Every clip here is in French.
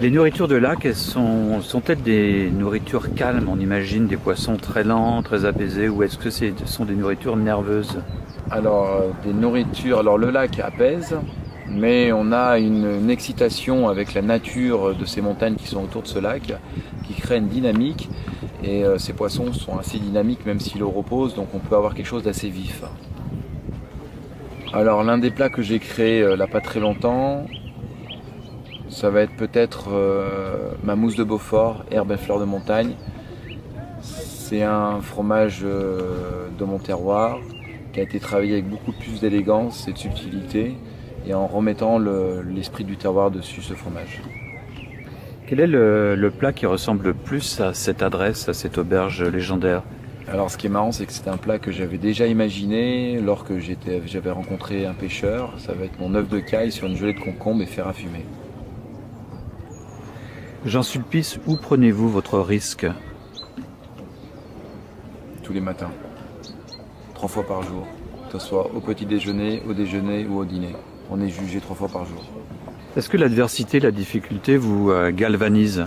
Les nourritures de lac, sont-elles des nourritures calmes? On imagine des poissons très lents, très apaisés, ou est-ce que ce sont des nourritures nerveuses? Alors, des nourritures, alors le lac apaise, mais on a une excitation avec la nature de ces montagnes qui sont autour de ce lac, qui crée une dynamique, et ces poissons sont assez dynamiques même si l'eau repose, donc on peut avoir quelque chose d'assez vif. Alors l'un des plats que j'ai créé là pas très longtemps, ça va être peut-être ma mousse de Beaufort, herbe et fleurs de montagne. C'est un fromage de mon terroir qui a été travaillé avec beaucoup plus d'élégance et de subtilité et en remettant l'esprit du terroir dessus ce fromage. Quel est le plat qui ressemble le plus à cette adresse, à cette auberge légendaire? Alors ce qui est marrant, c'est que c'est un plat que j'avais déjà imaginé lorsque j'avais rencontré un pêcheur. Ça va être mon œuf de caille sur une gelée de concombre et fer à fumer. Jean Sulpice, où prenez-vous votre risque? Tous les matins, 3 fois par jour, que ce soit au petit déjeuner, au déjeuner ou au dîner. On est jugé 3 fois par jour. Est-ce que l'adversité, la difficulté vous galvanise?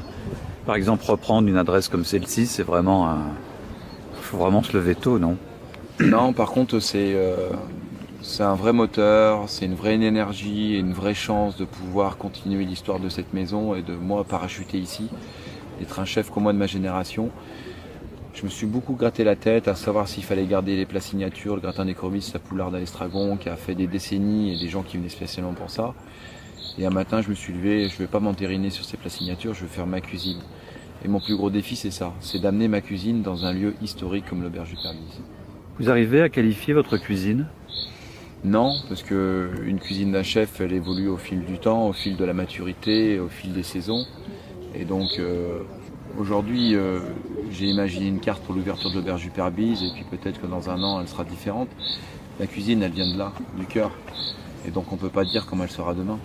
Par exemple, reprendre une adresse comme celle-ci, c'est vraiment faut vraiment se lever tôt, non? Non, par contre, c'est un vrai moteur, c'est une vraie énergie et une vraie chance de pouvoir continuer l'histoire de cette maison et de moi parachuter ici, d'être un chef comme moi de ma génération. Je me suis beaucoup gratté la tête à savoir s'il fallait garder les plats signatures, le gratin d'écrevisse, la poularde à l'estragon, qui a fait des décennies et des gens qui venaient spécialement pour ça. Et un matin, je me suis levé, je ne vais pas m'entériner sur ces plats signatures, je vais faire ma cuisine. Et mon plus gros défi, c'est ça, c'est d'amener ma cuisine dans un lieu historique comme l'auberge du Perlise. Vous arrivez à qualifier votre cuisine? Non, parce que une cuisine d'un chef, elle évolue au fil du temps, au fil de la maturité, au fil des saisons. Et donc, aujourd'hui, j'ai imaginé une carte pour l'ouverture de l'auberge du Perlise, et puis peut-être que dans un an, elle sera différente. La cuisine, elle vient de là, du cœur. Et donc, on ne peut pas dire comment elle sera demain.